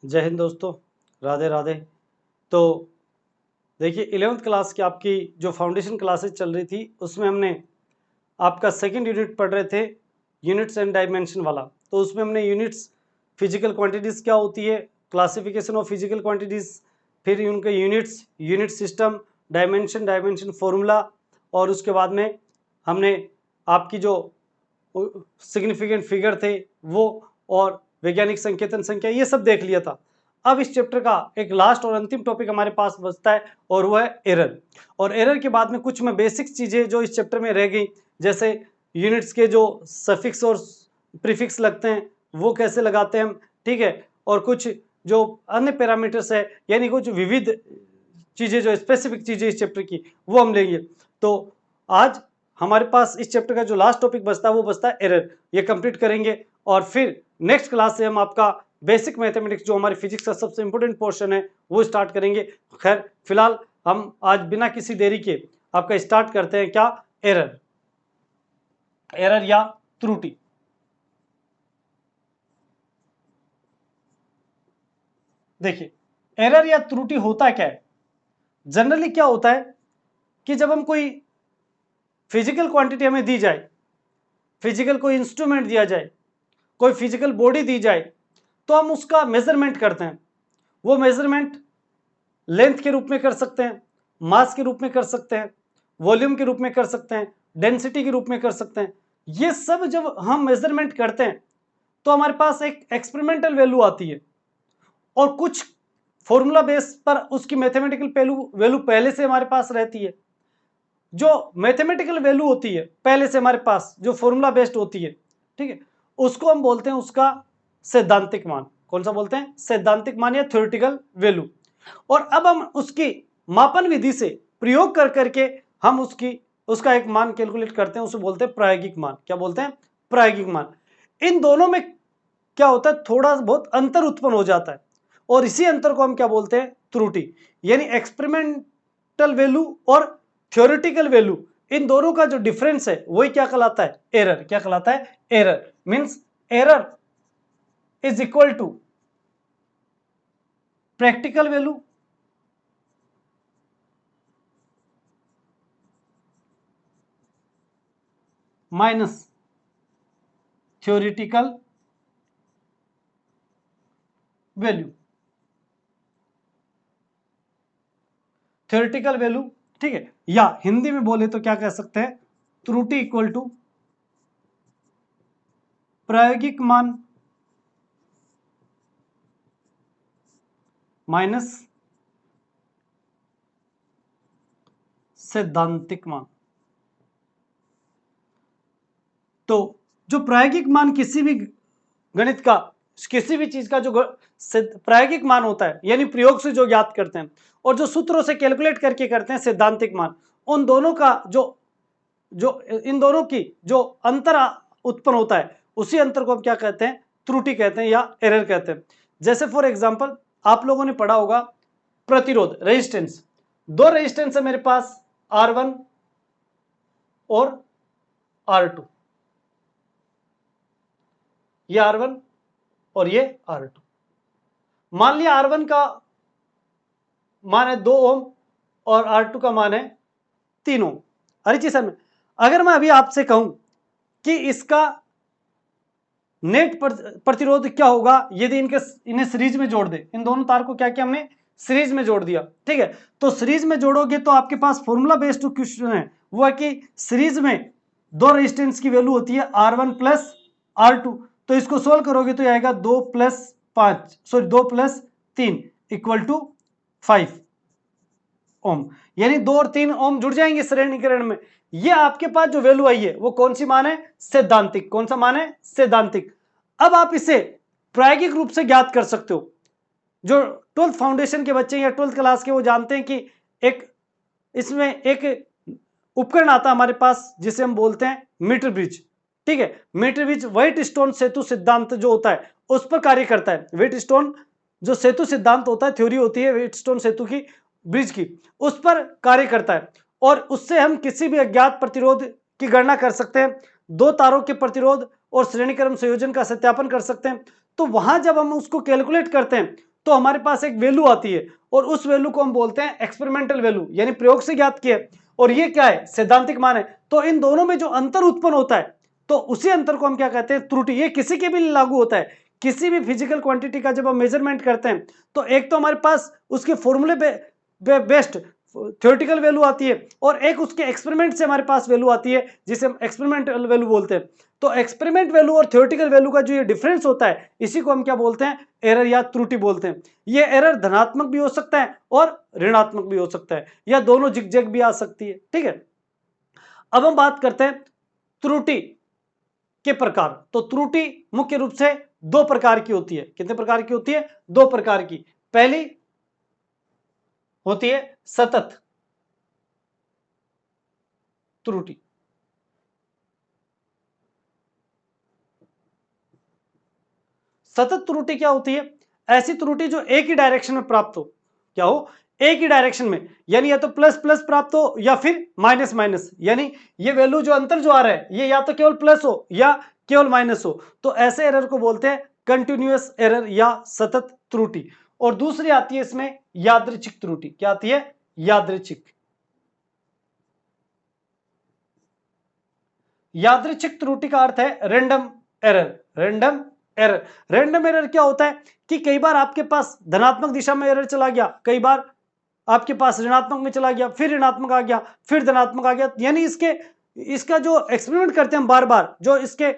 जय हिंद दोस्तों, राधे राधे। तो देखिए 11th क्लास की आपकी जो फाउंडेशन क्लासेस चल रही थी उसमें हमने आपका सेकंड यूनिट पढ़ रहे थे, यूनिट्स एंड डायमेंशन वाला। तो उसमें हमने यूनिट्स, फिजिकल क्वांटिटीज क्या होती है, क्लासिफिकेशन ऑफ फिजिकल क्वांटिटीज, फिर उनके units, unit system, dimension, dimension formula, और उसके बाद में हमने आपकी जो सिग्निफिकेंट फिगर थे वो और वैज्ञानिक संकेतन संख्या, ये सब देख लिया था। अब इस चैप्टर का एक लास्ट और अंतिम टॉपिक हमारे पास बचता है और वो है एरर। और एरर के बाद में कुछ में बेसिक चीजें जो इस चैप्टर में रह गई, जैसे यूनिट्स के जो सफिक्स और प्रीफिक्स लगते हैं वो कैसे लगाते हैं हम, ठीक है, और कुछ जो अन्य पैरामीटर्स है, यानी कुछ विविध चीजें, जो स्पेसिफिक चीजें इस चैप्टर की, वो हम लेंगे। तो आज हमारे पास इस चैप्टर का जो लास्ट टॉपिक बचता है वो बचता है एरर। ये कंप्लीट करेंगे और फिर नेक्स्ट क्लास से हम आपका बेसिक मैथमेटिक्स, जो हमारी फिजिक्स का सबसे इंपॉर्टेंट पोर्शन है, वो स्टार्ट करेंगे। खैर फिलहाल हम आज बिना किसी देरी के आपका स्टार्ट करते हैं। क्या? एरर, एरर या त्रुटि। देखिए एरर या त्रुटि होता क्या है। जनरली क्या होता है कि जब हम कोई फिजिकल क्वांटिटी हमें दी जाए, फिजिकल कोई इंस्ट्रूमेंट दिया जाए, कोई फिजिकल बॉडी दी जाए, तो हम उसका मेजरमेंट करते हैं। वो मेजरमेंट लेंथ के रूप में कर सकते हैं, मास के रूप में कर सकते हैं, वॉल्यूम के रूप में कर सकते हैं, डेंसिटी के रूप में कर सकते हैं। ये सब जब हम मेजरमेंट करते हैं तो हमारे पास एक एक्सपेरिमेंटल वैल्यू आती है और कुछ फॉर्मूला बेस पर उसकी मैथमेटिकल वैल्यू पहले से हमारे पास रहती है। जो मैथमेटिकल वैल्यू होती है पहले से हमारे पास, जो फॉर्मूला बेस्ड होती है, ठीक है, उसको हम बोलते हैं उसका सैद्धांतिक मान। कौन सा बोलते हैं? सैद्धांतिक मान या थ्योरेटिकल वैल्यू। और अब हम उसकी मापन विधि से प्रयोग कर करके हम उसका एक मान कैलकुलेट करते हैं, उसे बोलते हैं प्रायोगिक मान। क्या बोलते हैं? प्रायोगिक मान। इन दोनों में क्या होता है, थोड़ा बहुत अंतर उत्पन्न हो जाता है और इसी अंतर को हम क्या बोलते हैं? त्रुटि। यानी एक्सपेरिमेंटल वैल्यू और थ्योरेटिकल वैल्यू, इन दोनों का जो डिफरेंस है वही क्या कहलाता है? एरर। क्या कहलाता है? Error. Means error is equal to practical value minus theoretical value. Theoretical value, ठीक है, या हिंदी में बोले तो क्या कह सकते हैं? त्रुटि इक्वल टू प्रायोगिक मान माइनस सैद्धांतिक मान। तो जो प्रायोगिक मान किसी भी गणित का, किसी भी चीज का जो प्रायोगिक मान होता है, यानी प्रयोग से जो ज्ञात करते हैं, और जो सूत्रों से कैलकुलेट करके करते हैं सैद्धांतिक मान, उन दोनों का जो जो इन दोनों की जो अंतर उत्पन्न होता है, उसी अंतर को हम क्या कहते हैं? त्रुटि कहते हैं या एरर कहते हैं। जैसे फॉर एग्जांपल आप लोगों ने पढ़ा होगा प्रतिरोध, रेजिस्टेंस। दो रेजिस्टेंस है मेरे पास, R1 और R2। ये R1 और ये R2। मान लिया R1 का मान है 2 ओम और R2 का मान है 3 ओम। अरे जी सर, अगर मैं अभी आपसे कहूं कि इसका नेट प्रतिरोध क्या होगा यदि इन्हें सीरीज में जोड़ दे, इन दोनों तार को क्या किया हमने? सीरीज में जोड़ दिया, ठीक है। तो सीरीज में जोड़ोगे तो आपके पास फॉर्मूला बेस्ड क्वेश्चन है, वो है कि सीरीज में दो रेजिस्टेंस की वैल्यू होती है R1 प्लस R2। तो इसको सोल्व करोगे तो आएगा 2 plus 5, sorry 2 plus 3 equal to 5 ohm. यानी 2 और 3 ओम जुड़ जाएंगे श्रेणीकरण में। ये आपके पास जो वैल्यू आई है वो कौन सी मान है? सैद्धांतिक। कौन सा मान है? सैद्धांतिक। अब आप इसे प्रायोगिक रूप से ज्ञात कर सकते हो। जो 12th फाउंडेशन के बच्चे या 12th क्लास के, वो जानते हैं कि इसमें एक उपकरण आता है हमारे पास जिसे हम बोलते हैं मीटर ब्रिज, ठीक है। मीटर ब्रिज व्हाइट स्टोन सेतु सिद्धांत जो होता है उस पर कार्य करता है। व्हाइट स्टोन जो सेतु सिद्धांत होता है, थ्योरी होती है व्हाइट स्टोन सेतु की, ब्रिज की, उस पर कार्य करता है और उससे हम किसी भी अज्ञात प्रतिरोध की गणना कर सकते हैं। दो तारों के प्रतिरोध और श्रेणीक्रम संयोजन का सत्यापन कर सकते हैं। तो वहां जब हम उसको कैलकुलेट करते हैं तो हमारे पास एक वैल्यू आती है और उस वैल्यू को हम बोलते हैं एक्सपेरिमेंटल वैल्यू, यानी प्रयोग से ज्ञात किया। और ये क्या है? सैद्धांतिक मान है। तो इन दोनों में जो अंतर उत्पन्न होता है, तो उसी अंतर को हम क्या कहते हैं? त्रुटि। ये किसी के भी लिए लागू होता है। किसी भी फिजिकल क्वांटिटी का जब हम मेजरमेंट करते हैं, तो एक तो हमारे पास उसके फॉर्मूले बेस्ड थ्योरेटिकल वैल्यू आती है और एक उसके एक्सपेरिमेंट से हमारे पास वैल्यू आती है, जिसे हम एक्सपेरिमेंटल वैल्यू बोलते हैं। तो एक्सपेरिमेंट वैल्यू और थ्योरेटिकल वैल्यू का जो ये डिफरेंस होता है, इसी को हम क्या बोलते हैं? एरर या त्रुटि बोलते हैं। ये एरर धनात्मक भी हो सकता है और ऋणात्मक भी हो सकता है, या दोनों जिगजैग भी आ सकती है। ठीक है, अब हम बात करते हैं त्रुटि के प्रकार। तो त्रुटि मुख्य रूप से दो प्रकार की होती है। कितने प्रकार की होती है? दो प्रकार की। पहली होती है सतत त्रुटि। सतत त्रुटि क्या होती है? ऐसी त्रुटि जो एक ही डायरेक्शन में प्राप्त हो। क्या हो? एक ही डायरेक्शन में, यानी या तो प्लस प्लस प्राप्त हो या फिर माइनस माइनस, यानी ये वैल्यू जो अंतर जो आ रहा है, ये या तो केवल प्लस हो या केवल माइनस हो। तो ऐसे एरर को बोलते हैं कंटिन्यूअस एरर या सतत त्रुटि। और दूसरी आती है इसमें यादृच्छिक त्रुटि। क्या आती है? यादृच्छिक। यादृच्छिक त्रुटि का अर्थ है random error. Random error. Random error क्या होता है कि कई बार आपके पास धनात्मक दिशा में एरर चला गया, कई बार आपके पास ऋणात्मक में चला गया, फिर ऋणात्मक आ गया, फिर धनात्मक आ गया। यानी इसका जो एक्सपेरिमेंट करते हैं बार बार, जो इसके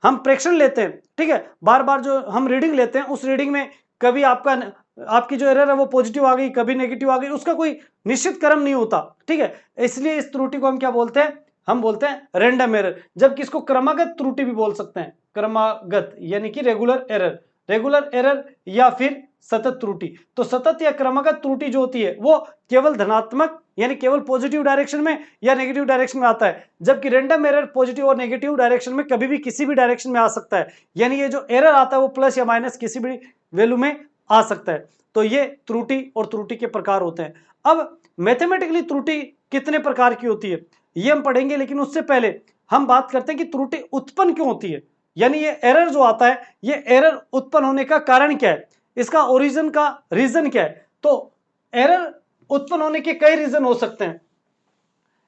हम प्रेक्षण लेते हैं, ठीक है, बार बार जो हम रीडिंग लेते हैं, उस रीडिंग में कभी आपकी जो एरर है वो पॉजिटिव आ गई, कभी नेगेटिव आ गई, उसका कोई निश्चित क्रम नहीं होता। ठीक है, इसलिए इस त्रुटि को हम क्या बोलते हैं? हम बोलते हैं रैंडम एरर। जबकि इसको क्रमागत त्रुटि भी बोल सकते हैं। क्रमागत यानी कि रेगुलर एरर। रेगुलर एरर या फिर सतत त्रुटि। तो सतत या क्रमागत त्रुटि जो होती है वो केवल धनात्मक यानी केवल पॉजिटिव डायरेक्शन में या नेगेटिव डायरेक्शन में आता है। जबकि रैंडम एरर पॉजिटिव और नेगेटिव डायरेक्शन में कभी भी किसी भी डायरेक्शन में आ सकता है। यानी ये जो एरर आता है वो प्लस या माइनस किसी भी वैल्यू में आ सकता है। तो ये त्रुटि और त्रुटि के प्रकार होते हैं। अब मैथमेटिकली त्रुटि कितने प्रकार की होती है ये हम पढ़ेंगे, लेकिन उससे पहले हम बात करते हैं कि त्रुटि उत्पन्न क्यों होती है। यानी ये एरर जो आता है, ये एरर उत्पन्न होने का कारण क्या है, इसका ओरिजिन का रीजन क्या है। तो एरर उत्पन्न होने के कई रीजन हो सकते हैं।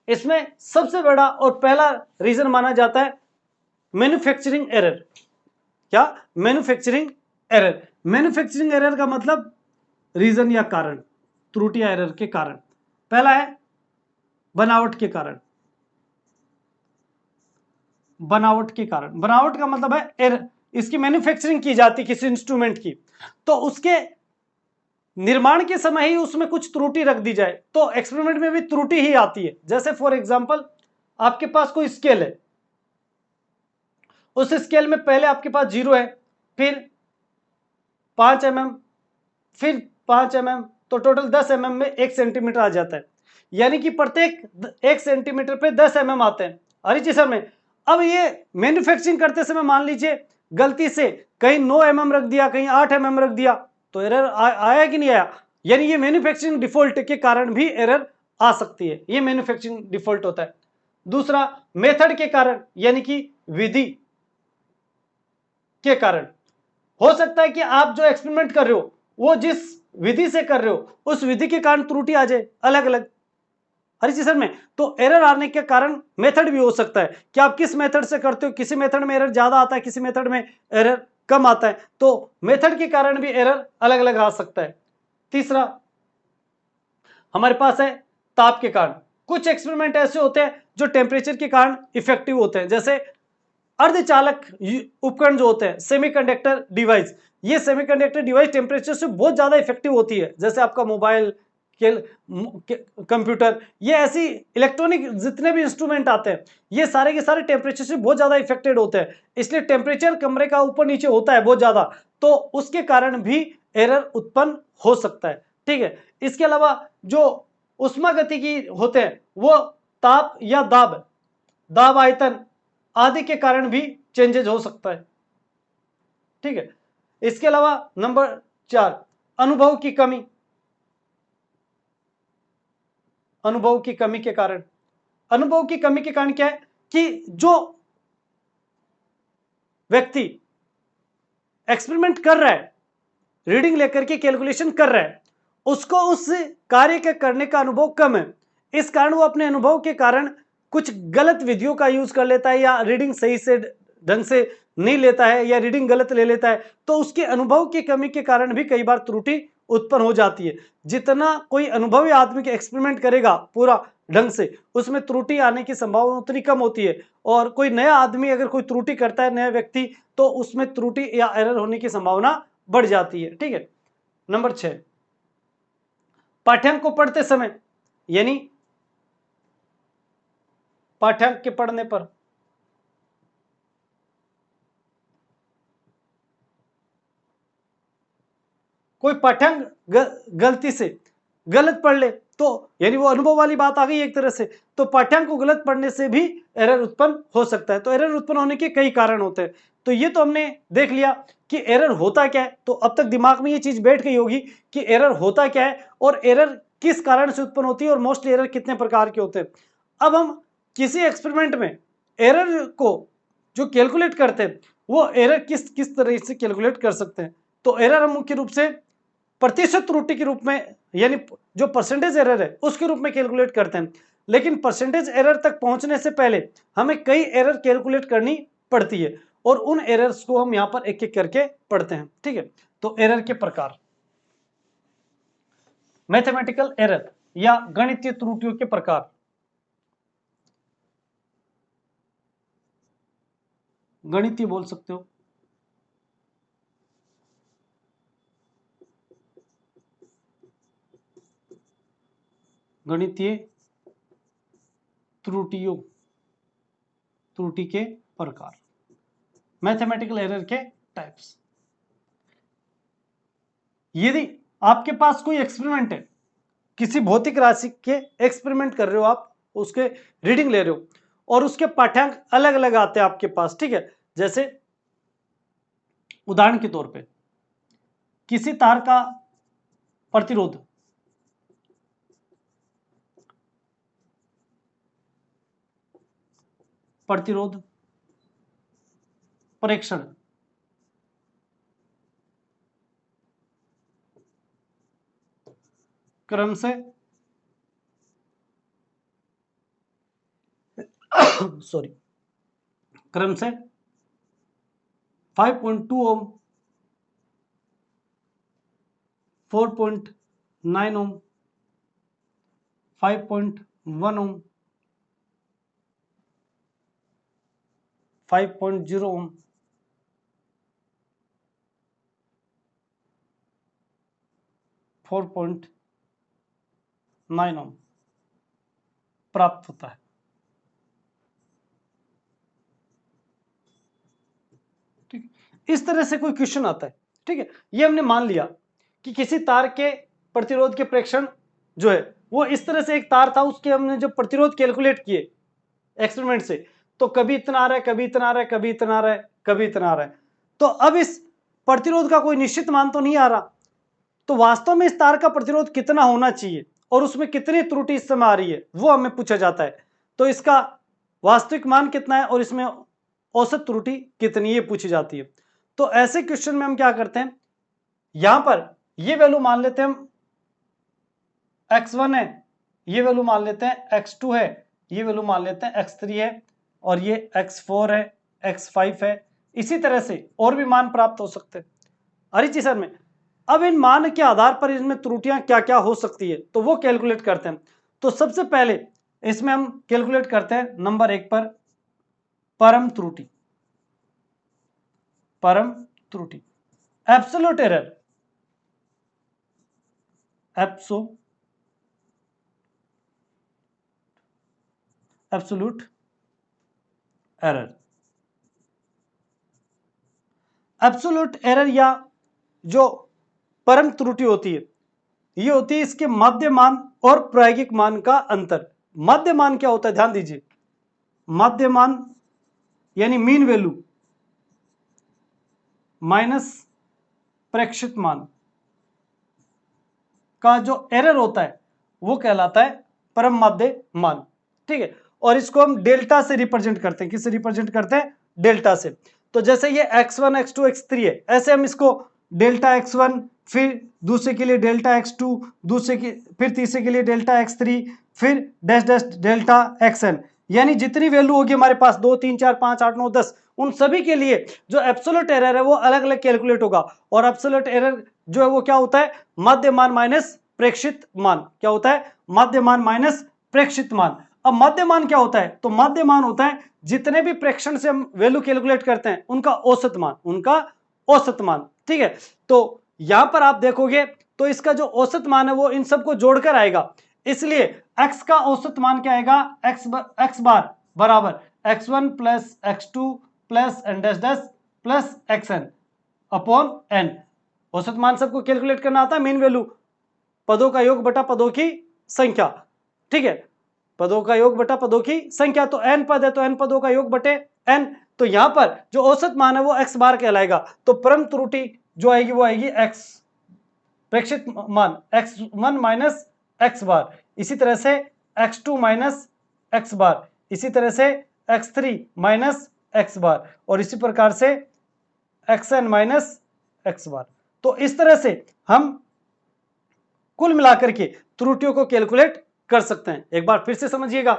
इसमें सबसे बड़ा और पहला रीजन माना जाता है मैन्युफैक्चरिंग एरर। क्या? Manufacturing error. मैन्युफैक्चरिंग एरर का मतलब रीजन या कारण, त्रुटि या एरर के कारण। पहला है बनावट के कारण। बनावट के कारण, बनावट का मतलब है एरर, इसकी मैन्युफैक्चरिंग की जाती किसी इंस्ट्रूमेंट की, तो उसके निर्माण के समय ही उसमें कुछ त्रुटि रख दी जाए तो एक्सपेरिमेंट में भी त्रुटि ही आती है। जैसे फॉर एग्जांपल आपके पास कोई स्केल है, उस स्केल में पहले आपके पास 0 है, फिर 5 mm, फिर 5 mm, तो टोटल 10 mm में 1 सेंटीमीटर आ जाता है। यानी कि प्रत्येक 1 सेंटीमीटर पे 10 mm आते हैं हर चीज में। अब ये मैन्युफैक्चरिंग करते समय मान लीजिए गलती से कहीं 9 mm रख दिया, कहीं 8 mm रख दिया, तो एरर आया कि नहीं आया? यानी ये मैन्युफैक्चरिंग डिफॉल्ट के कारण भी एरर आ सकती है। ये मैन्युफैक्चरिंग डिफॉल्ट होता है। दूसरा मेथड के कारण, यानी कि विधि के कारण। हो सकता है कि आप जो एक्सपेरिमेंट कर रहे हो वो जिस विधि से कर रहे हो उस विधि के कारण त्रुटि आ जाए अलग अलग हर चीज में। तो एरर आने के कारण मेथड भी हो सकता है कि आप किस मेथड से करते हो, किसी मेथड में एरर ज्यादा आता है, किसी मेथड में एरर कम आता है, तो मेथड के कारण भी एरर अलग अलग आ सकता है। तीसरा हमारे पास है ताप के कारण। कुछ एक्सपेरिमेंट ऐसे होते हैं जो टेम्परेचर के कारण इफेक्टिव होते हैं, जैसे अर्धचालक उपकरण जो होते हैं, सेमीकंडक्टर डिवाइस। ये सेमीकंडक्टर डिवाइस टेम्परेचर से बहुत ज्यादा इफेक्टिव होती है, जैसे आपका मोबाइल, कंप्यूटर, ये ऐसी इलेक्ट्रॉनिक जितने भी इंस्ट्रूमेंट आते हैं ये सारे के सारे टेम्परेचर से बहुत ज्यादा इफेक्टेड होते हैं। इसलिए टेम्परेचर कमरे का ऊपर नीचे होता है बहुत ज्यादा, तो उसके कारण भी एरर उत्पन्न हो सकता है। ठीक है, इसके अलावा जो उष्मागतिकी होते हैं वो ताप या दाब, दाब आयतन आदि के कारण भी चेंजेज हो सकता है। ठीक है, इसके अलावा नंबर 4 अनुभव की कमी। अनुभव की कमी के कारण, अनुभव की कमी के कारण क्या है कि जो व्यक्ति एक्सपेरिमेंट कर रहा है रीडिंग लेकर के कैलकुलेशन कर रहा है, उसको उस कार्य के करने का अनुभव कम है, इस कारण वो अपने अनुभव के कारण कुछ गलत विधियों का यूज कर लेता है, या रीडिंग सही से ढंग से नहीं लेता है, या रीडिंग गलत ले लेता है, तो उसके अनुभव की कमी के कारण भी कई बार त्रुटि उत्पन्न हो जाती है। जितना कोई अनुभवी आदमी के एक्सपेरिमेंट करेगा पूरा ढंग से, उसमें त्रुटि आने की संभावना उतनी कम होती है, और कोई नया आदमी अगर कोई त्रुटि करता है, नया व्यक्ति, तो उसमें त्रुटि या एरर होने की संभावना बढ़ जाती है। ठीक है। नंबर 6, पाठ्यांक को पढ़ते समय, यानी पाठ्यांक के पढ़ने पर कोई पाठ्यांक गलती से गलत पढ़ ले, तो यानी वो अनुभव वाली बात आ गई एक तरह से, तो पाठ्यांक को गलत पढ़ने से भी एरर उत्पन्न हो सकता है। तो एरर उत्पन्न होने के कई कारण होते हैं। तो ये तो हमने देख लिया कि एरर होता क्या है, तो अब तक दिमाग में ये चीज बैठ गई होगी कि एरर होता क्या है और एरर किस कारण से उत्पन्न होती है और मोस्टली एरर कितने प्रकार के होते हैं। अब हम किसी एक्सपेरिमेंट में एरर को जो कैलकुलेट करते हैं, वो एरर किस किस तरह से कैलकुलेट कर सकते हैं। तो एरर हम मुख्य रूप से प्रतिशत त्रुटि के रूप में, यानी जो परसेंटेज एरर है उसके रूप में कैलकुलेट करते हैं। लेकिन परसेंटेज एरर तक पहुंचने से पहले हमें कई एरर कैलकुलेट करनी पड़ती है, और उन एरर्स को हम यहां पर एक एक करके पढ़ते हैं। ठीक है। तो एरर के प्रकार, मैथमेटिकल एरर या गणितीय त्रुटियों के प्रकार। गणितीय बोल सकते हो, गणितीय त्रुटियों, त्रुटि के प्रकार, मैथमेटिकल एरर के टाइप्स। यदि आपके पास कोई एक्सपेरिमेंट है, किसी भौतिक राशि के एक्सपेरिमेंट कर रहे हो आप, उसके रीडिंग ले रहे हो, और उसके पाठ्यांक अलग अलग आते हैं आपके पास। ठीक है। जैसे उदाहरण के तौर पे किसी तार का प्रतिरोध, प्रतिरोध परीक्षण, क्रम से सॉरी क्रम से 5.2 ओम, 4.9 ओम, 5.1 ओम, 5.0 ओम, 4.9 ओम प्राप्त होता है। ठीक, इस तरह से कोई क्वेश्चन आता है। ठीक है। ये हमने मान लिया कि किसी तार के प्रतिरोध के प्रेक्षण जो है वो इस तरह से, एक तार था, उसके हमने जो प्रतिरोध कैलकुलेट किए एक्सपेरिमेंट से, तो कभी इतना आ रहा है, कभी इतना आ रहा है, कभी इतना आ रहा है, कभी इतना आ रहा है। तो अब इस प्रतिरोध का कोई निश्चित मान तो नहीं आ रहा, तो वास्तव में इस तार का प्रतिरोध कितना होना चाहिए और उसमें कितनी त्रुटि इस समय आ रही है, वो हमें पूछा जाता है। तो इसका वास्तविक मान कितना है और इसमें औसत त्रुटि कितनी, ये पूछी जाती है। तो ऐसे क्वेश्चन में हम क्या करते हैं, यहां पर ये वैल्यू मान लेते हैं हम x1 है, ये वैल्यू मान लेते हैं x2 है, ये वैल्यू मान लेते हैं x3 है, और ये x4 है, x5 है। इसी तरह से और भी मान प्राप्त हो सकते हैं हर चीज में। अब इन मान के आधार पर इसमें त्रुटियां क्या क्या हो सकती है, तो वो कैलकुलेट करते हैं। तो सबसे पहले इसमें हम कैलकुलेट करते हैं नंबर 1 पर परम त्रुटि, परम त्रुटि, absolute error, absolute error. Absolute error या जो परम त्रुटि होती है, ये होती है इसके माध्य मान और प्रायोगिक मान का अंतर। माध्य मान क्या होता है, ध्यान दीजिए, माध्य मान यानी मीन वैल्यू माइनस प्रेक्षित मान का जो एरर होता है वो कहलाता है परम माध्य मान। ठीक है। और इसको हम डेल्टा से रिप्रेजेंट करते हैं, किससे रिप्रेजेंट करते हैं, डेल्टा से। तो जैसे ये x1 x2 x3 है, ऐसे हम इसको डेल्टा x1 फिर दूसरे के लिए डेल्टा x2, दूसरे के फिर तीसरे के लिए डेल्टा x3, फिर डैश डैश डेल्टा xn, यानी जितनी वैल्यू होगी हमारे पास 2 3 4 5 8 9 10, उन सभी के लिए जो एब्सोल्यूट एरर है वो अलग अलग कैलकुलेट होगा। और एब्सोल्यूट एरर जो है वो क्या होता है, माध्य मान माइनस प्रेक्षित मान। क्या होता है, माध्य मान माइनस प्रेक्षित मान। अब माध्य मान क्या होता है, तो माध्य मान होता है जितने भी प्रेक्षण से हम वैल्यू कैलकुलेट करते हैं उनका औसत मान, उनका औसत मान। ठीक है, तो यहां पर आप देखोगे तो इसका जो औसत मान है वो इन सबको जोड़कर आएगा, इसलिए x का औसत मान क्या आएगा, x बार बराबर x1 plus x2 plus n dash dash plus xn upon n। औसत मान सबको कैलकुलेट करना आता है, मीन वैल्यू पदों का योग बटा पदों की संख्या। ठीक है, पदों का योग बटा पदों की संख्या, तो n पद है तो n पदों का योग बटे n। तो यहां पर जो औसत मान है वो x बार कहलाएगा। तो परम त्रुटि जो आएगी वो आएगी x, प्रेक्षित मान x1 माइनस x बार, इसी तरह से x2 माइनस x बार, इसी तरह से x3 माइनस x बार, और इसी प्रकार से xn माइनस x बार। तो इस तरह से हम कुल मिलाकर के त्रुटियों को कैलकुलेट कर सकते हैं। एक बार फिर से समझिएगा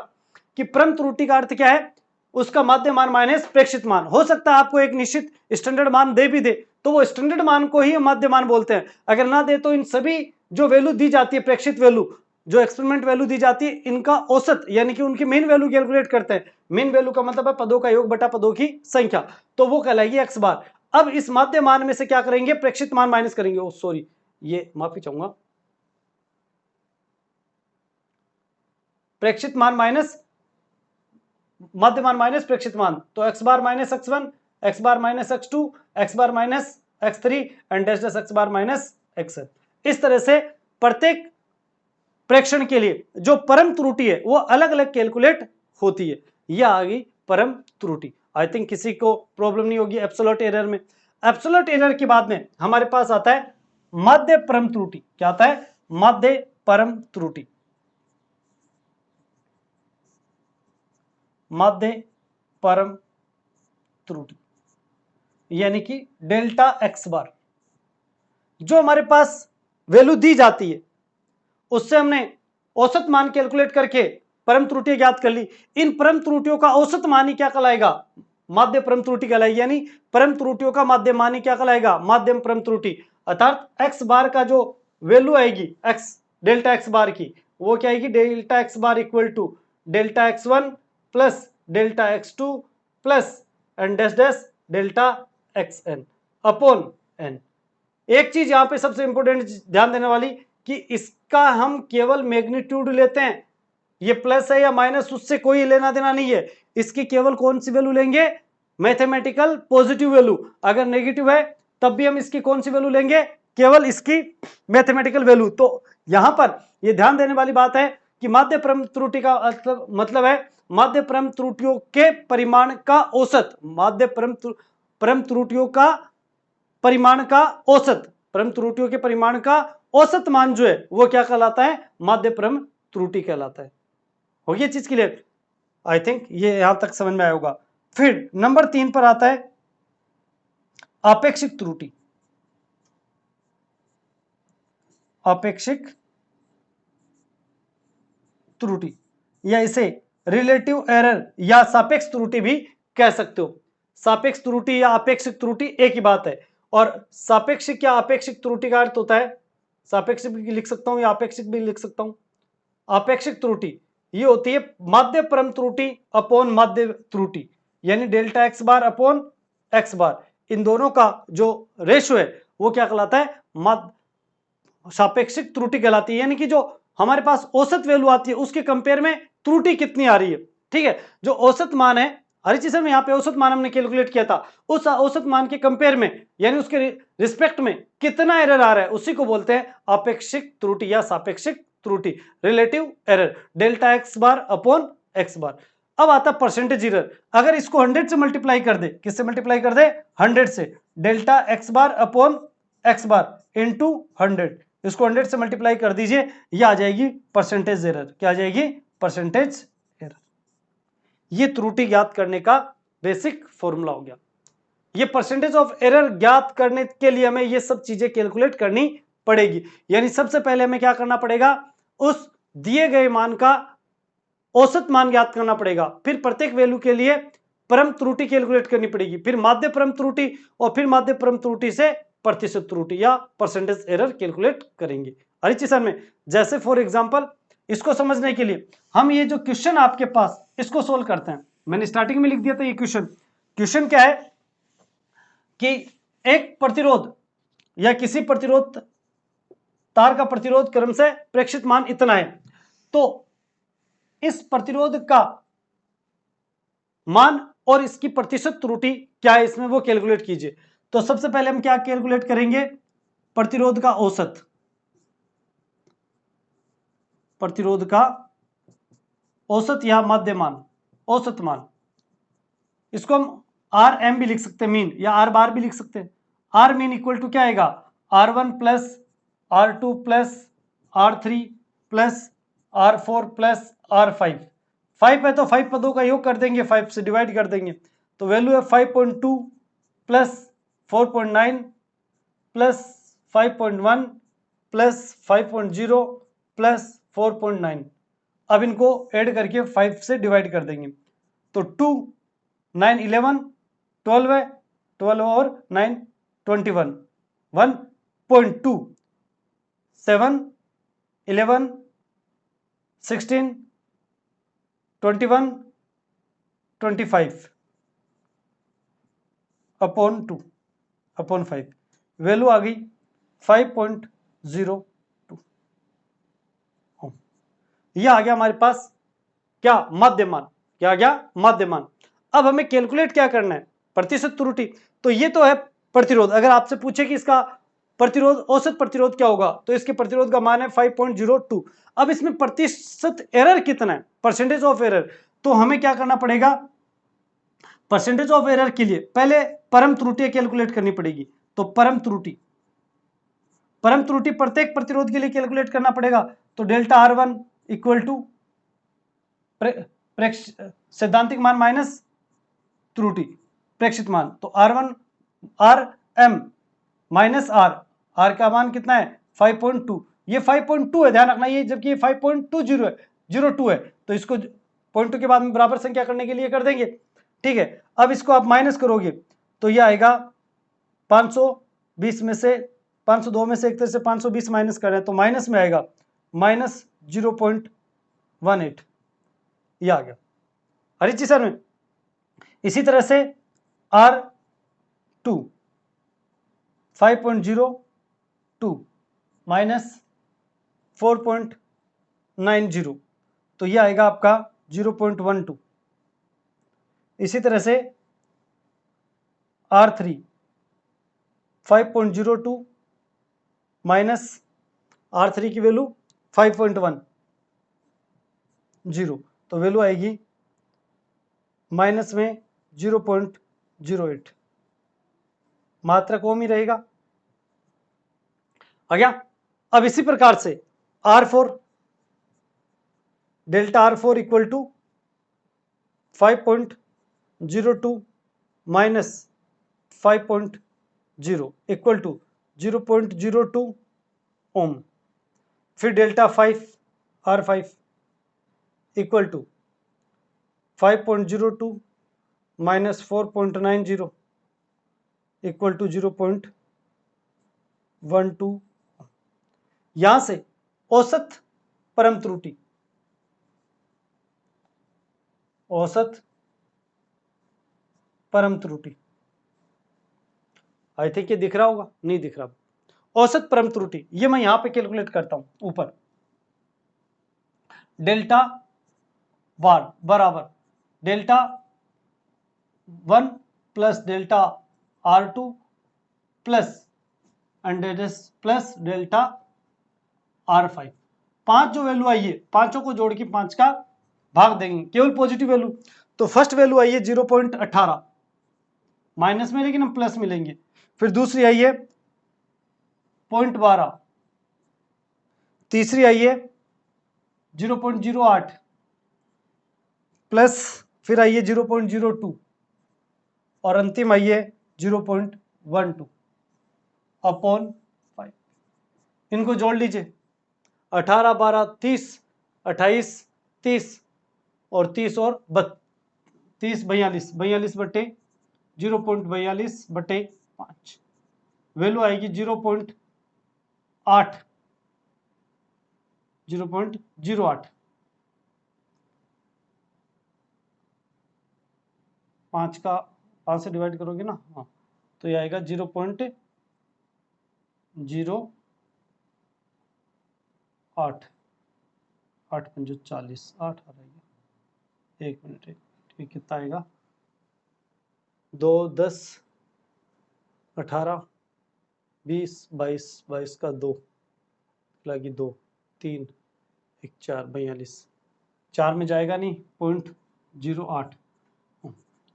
कि परम त्रुटि का अर्थ क्या है, उसका माध्य मान माइनस प्रेक्षित मान। हो सकता है आपको एक निश्चित स्टैंडर्ड मान दे भी दे, तो वो स्टैंडर्ड मान को ही माध्य मान बोलते हैं। अगर ना दे तो इन सभी जो वैल्यू दी जाती है, प्रेक्षित वैल्यू जो एक्सपेरिमेंट वैल्यू दी जाती है, इनका औसत यानी कि उनकी मेन वैल्यू कैलकुलेट करते हैं। मेन वैल्यू का मतलब है पदों का योग बटा पदों की संख्या, तो वो कहलाएगी x बार। अब इस माध्य मान में से क्या करेंगे, प्रेक्षित मान माइनस करेंगे। ओ सॉरी, ये माफी चाहूंगा, प्रेक्षित मान माइनस माध्य मान माइनस प्रेक्षित मान, तो x bar minus x1, x bar minus x2, x bar minus x3 and dash dash x bar minus xn। इस तरह से प्रत्येक प्रेक्षण के लिए जो परम त्रुटि है वो अलग अलग कैलकुलेट होती है। यह आ गई परम त्रुटि। आई थिंक किसी को प्रॉब्लम नहीं होगी एब्सोल्यूट एरर में। एब्सोल्यूट एरर के बाद में हमारे पास आता है माध्य परम त्रुटि। क्या आता है, माध्य परम त्रुटि। माध्य परम त्रुटि यानी कि डेल्टा x बार। जो हमारे पास वैल्यू दी जाती है उससे हमने औसत मान कैलकुलेट करके परम त्रुटि ज्ञात कर ली। इन परम त्रुटियों का औसत मान ही क्या कहलाएगा, माध्य परम त्रुटि कहलाएगी। यानी परम त्रुटियों का माध्य मान ही क्या कहलाएगा, माध्यम परम त्रुटि। अर्थात x बार का जो वैल्यू आएगी x डेल्टा x बार की, वो क्या आएगी, delta x bar equal to delta x1 plus delta x2 plus n dash dash delta xn upon n। एक चीज यहां पे सबसे इंपॉर्टेंट ध्यान देने वाली कि इसका हम केवल मैग्नीट्यूड लेते हैं, ये प्लस है या माइनस उससे कोई लेना देना नहीं है। इसकी केवल कौन सी वैल्यू लेंगे, मैथमेटिकल पॉजिटिव वैल्यू। अगर नेगेटिव है तब भी हम इसकी कौन सी वैल्यू लेंगे, केवल इसकी मैथमेटिकल वैल्यू। तो यहां पर यह ध्यान देने वाली बात है कि माध्य परम त्रुटि का मतलब है माध्य परम त्रुटियों के परिमाण का औसत, माध्य परम त्रुटियों का परिमाण का औसत, परम त्रुटियों के परिमाण का औसत मान जो है वो क्या कहलाता है, माध्य परम त्रुटि कहलाता है। हो गई चीज क्लियर, आई थिंक ये यहां तक समझ में आया होगा। फिर नंबर 3 पर आता है आपेक्षिक त्रुटि। आपेक्षिक त्रुटि या इसे रिलेटिव एरर या सापेक्ष त्रुटि भी कह सकते हो। सापेक्ष त्रुटि या आपेक्षिक त्रुटि एक ही बात है। और सापेक्षिक या आपेक्षिक त्रुटि का अर्थ होता है, सापेक्षिक भी लिख सकता हूं या आपेक्षिक भी लिख सकता हूं। आपेक्षिक त्रुटि ये होती है माध्य परम त्रुटि अपॉन माध्य त्रुटि, यानी delta x bar upon x बार, इन दोनों का जो रेशो है वो क्या कहलाता है, सापेक्षिक त्रुटि कहलाती है। यानी कि जो हमारे पास औसत वैल्यू आती है उसके कंपेयर में त्रुटि कितनी आ रही है। ठीक है, जो औसत मान है, हर चीज में यहाँ पे औसत मान हमने कैलकुलेट किया था, उस औसत मान के कंपेयर में यानी उसके रिस्पेक्ट में कितना एरर आ रहा है उसी को बोलते हैं आपेक्षिक त्रुटि या सापेक्षिक त्रुटि, relative error, delta X bar upon X bar. अब आता परसेंटेज एरर। अगर इसको 100 से मल्टीप्लाई कर दे, किससे मल्टीप्लाई कर दे, 100 से, delta X bar upon X bar into 100, इसको 100 से मल्टीप्लाई कर दीजिए, ये आ जाएगी परसेंटेज एरर। क्या आ जाएगी, परसेंटेज एरर। ये त्रुटि ज्ञात करने का बेसिक फॉर्मूला हो गया। ये परसेंटेज ऑफ एरर ज्ञात करने के लिए हमें ये सब चीजें कैलकुलेट करनी पड़ेगी। यानी सबसे पहले हमें क्या करना पड़ेगा, उस दिए गए मान का औसत मान ज्ञात करना पड़ेगा, फिर प्रत्येक वैल्यू के लिए परम त्रुटि कैलकुलेट करनी पड़ेगी, फिर माध्य परम त्रुटि और फिर माध्य परम त्रुटि से प्रतिशत त्रुटि या परसेंटेज एरर कैलकुलेट करेंगे। हरिचरण में जैसे फॉर एग्जांपल इसको समझने के लिए हम ये जो क्वेश्चन आपके पास इसको सोल्व करते हैं। मैंने स्टार्टिंग में लिख दिया था ये क्वेश्चन क्या है कि एक प्रतिरोध या किसी प्रतिरोध तार का प्रतिरोध क्रम से प्रेक्षित मान इतना है, तो इस प्रतिरोध का मान और इसकी प्रतिशत त्रुटि क्या है इसमें वो कैलकुलेट कीजिए। तो सबसे पहले हम क्या कैलकुलेट करेंगे, प्रतिरोध का औसत, प्रतिरोध का औसत या माध्य मान, औसत मान, इसको हम आर एम भी लिख सकते हैं मीन, या आर बार भी लिख सकते हैं। आर मीन इक्वल टू क्या आएगा, R1 plus R2 plus R3 plus R4 plus R5। 5 है तो 5 पदों का योग कर देंगे, 5 से डिवाइड कर देंगे, तो वैल्यू है 5.2 प्लस 4.9 प्लस 5.1 प्लस 5.0 प्लस 4.9। अब इनको ऐड करके 5 से डिवाइड कर देंगे, तो 2 9 11 12 है, 12 और 9 21, 1.2 7 11 16 21 25 अपॉन 2 अपॉन 5, वैल्यू आ गई 5.02। यह आ गया हमारे पास क्या, माध्यमान, क्या आ गया, माध्यमान। अब हमें कैलकुलेट क्या करना है, प्रतिशत त्रुटि। तो ये तो है प्रतिरोध, अगर आपसे पूछे कि इसका प्रतिरोध, औसत प्रतिरोध क्या होगा, तो इसके प्रतिरोध का मान है 5.02। अब इसमें प्रतिशत एरर कितना है, परसेंटेज ऑफ एरर, तो हमें क्या करना पड़ेगा, परसेंटेज ऑफ एरर के लिए पहले परम त्रुटि कैलकुलेट करनी पड़ेगी। तो परम त्रुटि प्रत्येक प्रतिरोध के लिए कैलकुलेट करना पड़ेगा। तो डेल्टा R1 इक्वल टू सैद्धांतिक मान माइनस त्रुटि प्रेक्षित मान, तो R1 RM माइनस R का मान कितना है 5.2, ये 5.2 है, ध्यान रखना ये, जबकि ये 5.20 है, 02 है, तो इसको 0.2 के बाद में बराबर संख्या करने के लिए कर देंगे, ठीक है। अब इसको आप माइनस करोगे तो ये आएगा 520 में से 502 में से एक तरह से 520 माइनस कर रहे हैं, तो माइनस में आएगा माइनस 0.18, ये आ गया हरिची सर में। इसी तरह से R2 5.02 माइनस 4.90, तो ये आएगा आपका 0.12। इसी तरह से R3 5.02 माइनस R3 की वैल्यू 5.10, तो वैल्यू आएगी माइनस में 0.08, मात्रक ओम ही रहेगा, आ गया। अब इसी प्रकार से R4 delta R4 equal to 5.02 minus 5.0 equal to 0.02 ohm, फिर delta 5 R5 equal to 5.02 minus 4.90 equal to 0.12। यहां से औसत परम त्रुटि, औसत परम त्रुटि, आई थिंक ये दिख रहा होगा, नहीं दिख रहा, औसत परम त्रुटि ये मैं यहां पे कैलकुलेट करता हूं ऊपर, डेल्टा वार बराबर delta 1 plus delta R2 plus plus delta R5। 5 जो वैल्यू आई है, पांचों को जोड़ के 5 का भाग देंगे, केवल पॉजिटिव वैल्यू। तो फर्स्ट वैल्यू आई है 0.18 माइनस में, लेकिन हम प्लस में लेंगे। फिर दूसरी आई है 0.12, तीसरी आई है 0.08 प्लस, फिर आई है 0.02 और अंतिम आई है 0.12 अपॉन 5। इनको जोड़ लीजिए, 18 12 30, 28 30 और 30 और 30 42, 42 बटे 0.42 बटे 5, वैल्यू आएगी 0.8, 0.08। 5 का 5 से डिवाइड करोगे ना, हाँ, तो ये आएगा 0.08, 8 पंजे 40, 8 आ रहा है, 1 मिनट, ठीक, कितना आएगा, 2 10 18 20 22, 22 का 2 लगी 2 3 1 4 42, 4 में जाएगा नहीं, 0.08,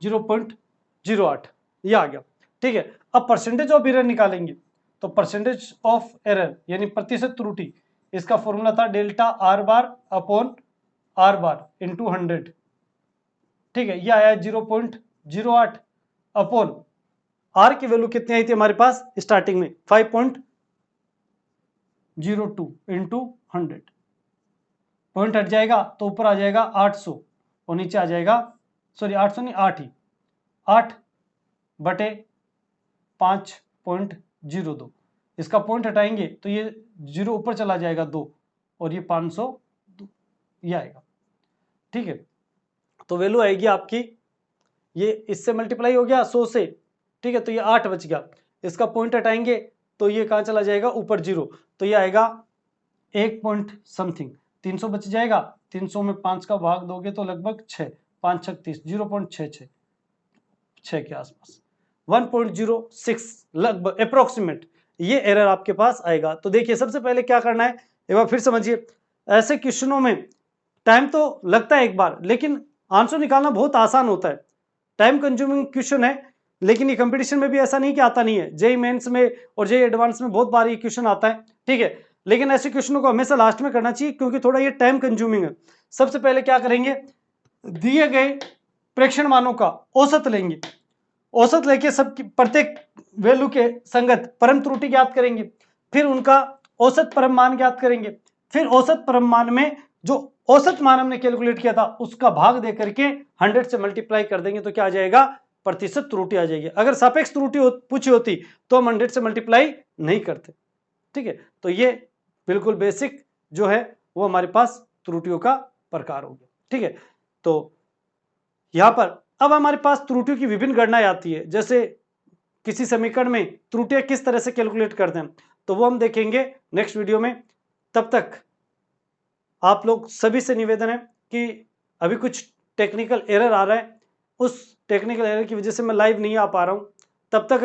0.08 ये आ गया। ठीक है, अब परसेंटेज ऑफ एरर निकालेंगे, तो परसेंटेज ऑफ एरर यानी प्रतिशत त्रुटि, इसका फॉर्मूला था delta R bar upon are bar into 100। ठीक है, ये आया 0.08 अपॉन आर की वैल्यू कितनी आई थी हमारे पास स्टार्टिंग में 5.02 इंटू 100, पॉइंट हट जाएगा तो ऊपर आ जाएगा 800 और नीचे आ जाएगा, सॉरी 800 नहीं 8 ही, 8 बटे 5.02, इसका पॉइंट हटाएंगे तो ये 0 ऊपर चला जाएगा 2 और ये 500 ये आएगा। ठीक है, तो वैल्यू आएगी आपकी, ये इससे मल्टीप्लाई हो गया 100 से, ठीक है, तो ये 8 बच गया, इसका पॉइंट हटाएंगे तो ये कहाँ चला जाएगा ऊपर 0, तो ये आएगा 1 पॉइंट समथिंग, 300 बच जाएगा, 300 में 5 का भाग दोगे तो लगभग 6, 5 6 30, 0.66 के आसपास, 1.06 लगभग अप्रोक्सीमेट ये एरर आपके पास आएगा। तो देखिए सबसे पहले क्या करना है, एक बार फिर समझिए, ऐसे क्वेश्चनों में टाइम तो लगता है एक बार, लेकिन आंसर निकालना बहुत आसान होता है। टाइम कंज्यूमिंग क्वेश्चन है, लेकिन ये कंपटीशन में भी ऐसा नहीं कि आता नहीं है, जेई मेंस में और जेई एडवांस में बहुत बार ये क्वेश्चन आता है। ठीक है, लेकिन ऐसे क्वेश्चनों को हमेशा लास्ट में करना चाहिए क्योंकि थोड़ा ये टाइम कंज्यूमिंग है। सबसे पहले क्या करेंगे, दिए गए प्रेक्षण मानों का औसत लेंगे, औसत लेके सब प्रत्येक वैल्यू के संगत परम त्रुटि ज्ञात करेंगे, फिर उनका औसत परम मान ज्ञात करेंगे, फिर औसत परम मान में जो औसत मान हमने कैलकुलेट किया था उसका भाग दे करके 100 से मल्टीप्लाई कर देंगे तो क्या आ जाएगा, प्रतिशत त्रुटि आ जाएगी। अगर सापेक्ष त्रुटि पूछी होती तो हम 100 से मल्टीप्लाई नहीं करते। ठीक है, तो ये बिल्कुल बेसिक जो है वो हमारे पास त्रुटियों का प्रकार हो गया। ठीक है, तो यहां पर अब हमारे पास त्रुटियों की विभिन्न गणनाएं आती है, जैसे किसी समीकरण में त्रुटियां किस तरह से कैलकुलेट करते हैं, तो वो हम देखेंगे नेक्स्ट वीडियो में। तब तक आप लोग सभी से निवेदन है कि अभी कुछ टेक्निकल एरर आ रहा है, उस टेक्निकल एरर की वजह से मैं लाइव नहीं आ पा रहा हूं, तब तक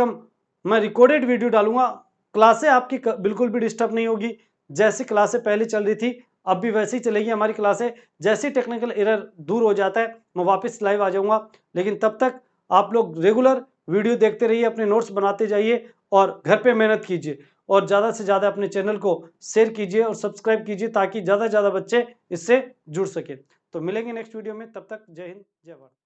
मैं रिकॉर्डेड वीडियो डालूंगा। क्लासें आपकी बिल्कुल भी डिस्टर्ब नहीं होगी, जैसी क्लासें पहले चल रही थी अब भी वैसे ही चलेगी हमारी क्लासें। जैसे टेक्निकल एरर दूर हो जाता है मैं वापस लाइव आ जाऊंगा, लेकिन तब तक आप लोग रेगुलर वीडियो देखते रहिए, अपने नोट्स बनाते जाइए और घर पे मेहनत कीजिए, और ज़्यादा से ज़्यादा अपने चैनल को शेयर कीजिए और सब्सक्राइब कीजिए ताकि ज़्यादा से ज़्यादा बच्चे इससे जुड़ सके। तो मिलेंगे नेक्स्ट वीडियो में, तब तक जय हिंद जय भारत।